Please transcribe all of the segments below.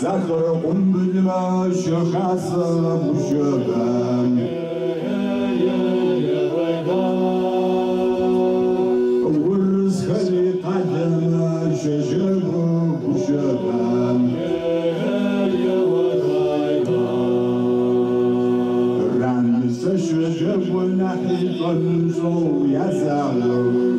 زخر قنبل شخص مشبن ورز خلي قدم شجب مشبن رمز شجب نحي قنصو يزعلو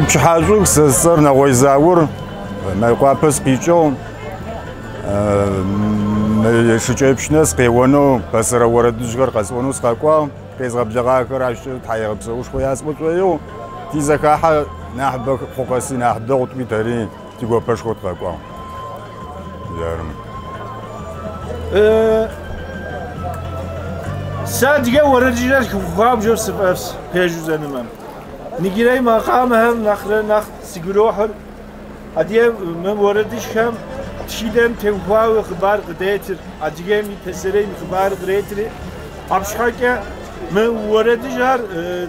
شحاجوك سرنا ويزاور ما يقابس قيچو شجيبشنس قيونو بسر وردجغر قسونوس قاقوا قيزغب جغاكر عش تحيغبسوش خوياس بوتويو تيزكاحا نحب فوقسي نحب دوت بيتري تيغو بشخوت قاقوا يارم سادجا وردجغر خواب جو سبس بيجو زنمم نجري مقامهم نخ سيجروحر أديم من وردش كم تشيدم تنقوا خبر قديتر أديم يتسري خبر قديتر أبشحكة من وردش هر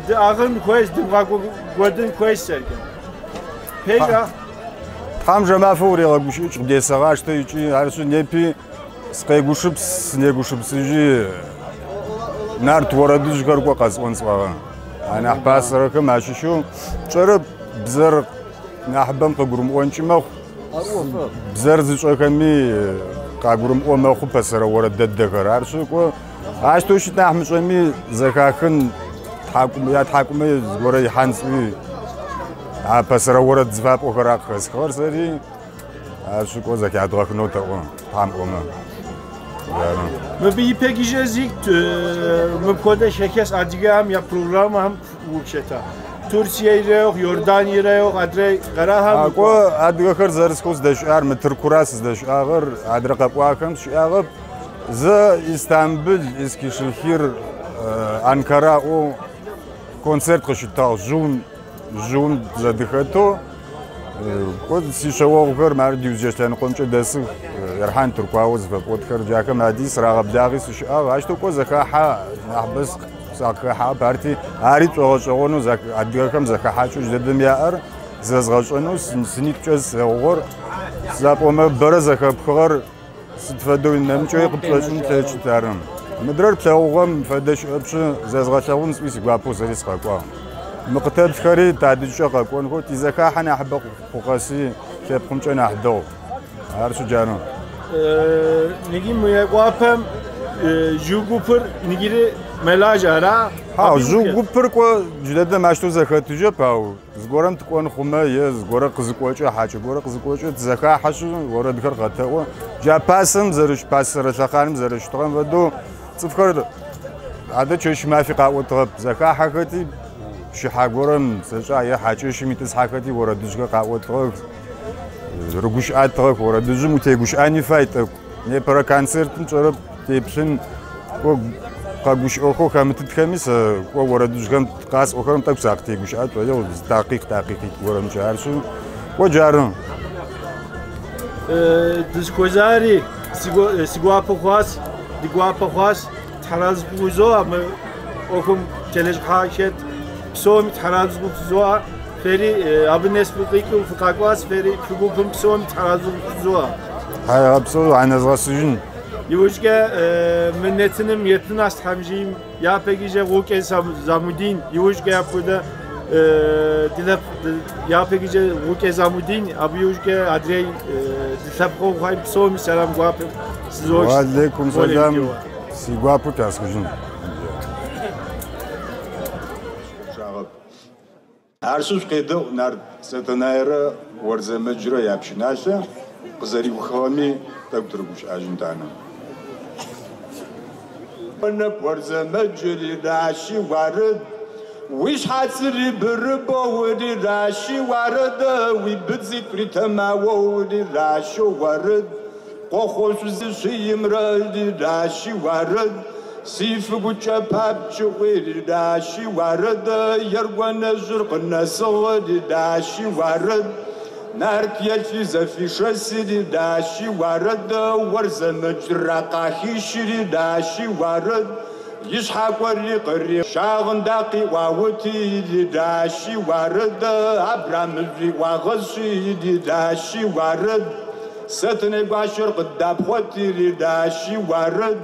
داغن كويس دماغو وردن كويس سركن هيجا خام جماعة فوري غبوشي قدي سغاش تيجي عرسو نيبي سقيغوشبس نيغوشبس يجي نار توردش غرقوا قاسون صغار أنا أحباس ركم ماشي شو شرب بزر نحبهم قبرم وانشمخ بزر زوج كمي قبرم ومخ بسر ورد ددكر عرشو كو عاشتوش نحمل شمي زكاكن تحكم يا تحكم زوري حنسوي بسر ورد زفاب وكراك خسخر سري عرشو كو زكاة دراك نوتا هم قوما من بيجي زيك من كده شكل أديهم يا برنامج هم وكشتا تركيا يروح يوردانيا يروح أدري غراهم أكو أدري خير زرسكوس دشار متر كراس دشار أدري قبواكم شيء ز إسطنبول إسكندر أنقرة أو كونسرت خشيتا جون زدخته كود سيشوا غير مع ديوزيشتان قمت داس يرحان تركواوز فقود خير جاك ماديس راغب داغيس شا عشتو كو زكاحه نحبس زكاحه بارتي اريت وغشونو زك اديكم زكاحه جددم يار زغشونو سنيتجز غور زابوم برزك بخور ستفدو نمچو يقطشن تاچتارم مدرر تاوغم فدش ابش زغشون سبيس غابو سريس قاقوا مقتل خري تعديش قاقون هو تزكاح انا احب قوقاسي كيف قمت انا احدو عارشو جانو نجي ميقوابم جوجوبر نجي ملاج ارا ها جوجوبر كو جدد ماشتو زكاتجا باو زغورم تكون خما يز غورا قزقوچو حاجه غورا قزقوچو زكاح شو غورا دكر قتاو جا باسم زرش باسر شخانم زرش تقم ودو صفر هذا تشش ما في قاوه طب زكاح حكتي شي حاجورم سجا يا حاجه شي متسحكتي ورا دجا قاوه طب رغوش اترك ورا دجو متيغوش اني فايت ني برا كانسرت نصرب تيبشن قابوش أخو كم تتخمس وورد جم قاس أخرم تبساقتي مش عارف ولا دقيق ورا مش عارف شو وجارم دسكوزاري سيغوا بخواس ديغوا بخواس تحراز بوزو أما أخم تلج حاشت بسوم تحراز بوزو فيري أبنس بقيكو فقاقواس فيري فبوكم بسوم تحراز بوزو هاي أبصو عن زغسجن يوجك منتنم يتناس حمجيم يا بيجي غوكي زامودين يوجك يا بودا دلف يا بيجي غوكي زامودين أبي يوجك أدري دلفقو خايم بسوم سلام غواب سزوج وعليكم سلام سيغوابو تاسكجن أرسوش قيدو نار ستنايرة ورزمجرة يابشناشة قزاري وخوامي تقدربوش أجندانا أنا ورزمجري راشي وارد ويش حاسري بربو وري راشي وارد ويبتزي بريتما وري راشي وارد قوخوش زي مرادي راشي وارد سيف بوچا پابچ ويري داشي وارد يرغون زرقنا صغدي داشي وارد نارت يلفي زفي شسدي داشي وارد ورزم جراقا حيشري داشي وارد يشحق وري قري شاغن داقي واوتي داشي وارد ابرام زي واغشي داشي وارد ستني باشر قدام خوتي داشي وارد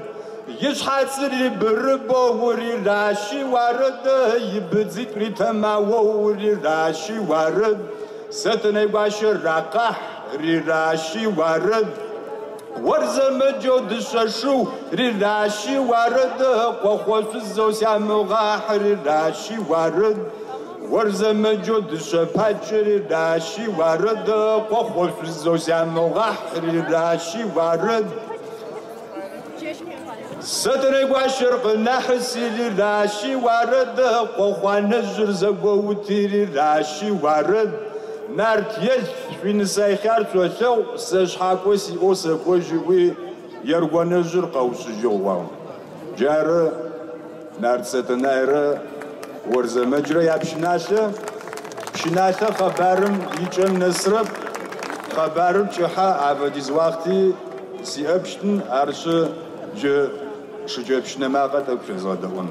يشحاسري بربو وري راشي وارد يبزيت ريتما وري راشي وارد ستني باشر راقح ري راشي وارد ورزم جود ششو ري راشي وارد قوخوش الزوسيا مغاح ري راشي وارد ورزم جود شباتش ري راشي وارد قوخوش الزوسيا مغاح ري راشي وارد ستري واشرق نحسي راشي وارد قوخوان نجر زقوتي راشي وارد نارت يلف في نساي خارج وشو سشحاكوسي اوسكوجوي يرغو نجر قوس جوا جار نارت ستناير ورز مجرى يابشناشة بشناشة خبارم يجم نسرب خبارم جحا عبديز وقتي سي ابشتن عرش جو شجابشنا ما قد أكفي زادون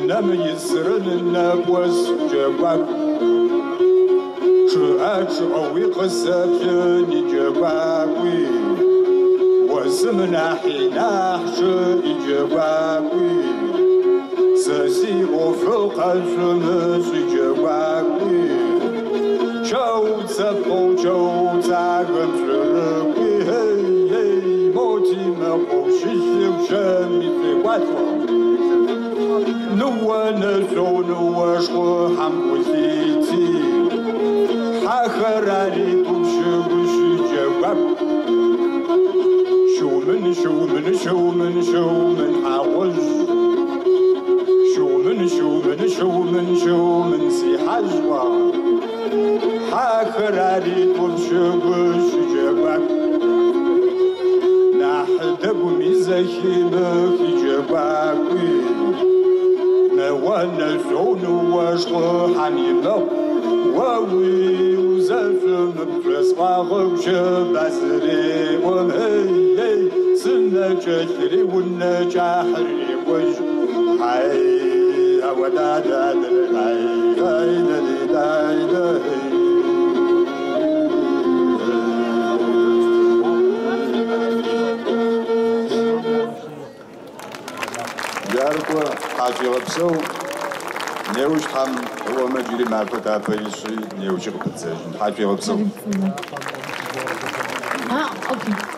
Şunam yisrın nabwas cevap Şuaç avi qasabni cevapi Wasmna hinah şu cevapi Sesi ofuk azımız cevapi Çoğu sapon çoğu tagım şırıkı Hey hey motime hoşişim şemisi vatva Nuwana zonu aşkı hamkuziti Hakharari tupşıgışı cevap Şumun şumun şumun şumun havuz Şumun şumun şumun şumun sihajva Hakharari tupşıgışı cevap Nahdebu mizahimı cevapı Newana zonu aşkı hanimı Wawi uzafım presvağım şebasri Wamhey hey sınna çeşri wunna çahri Waj hay avada dadr hay hay nadi dayda Yarko hacıgıpsov Neuş tam o mecburi marifet apayışı neuş yapıp tsejin. Hacıgıpsov Ha, okey.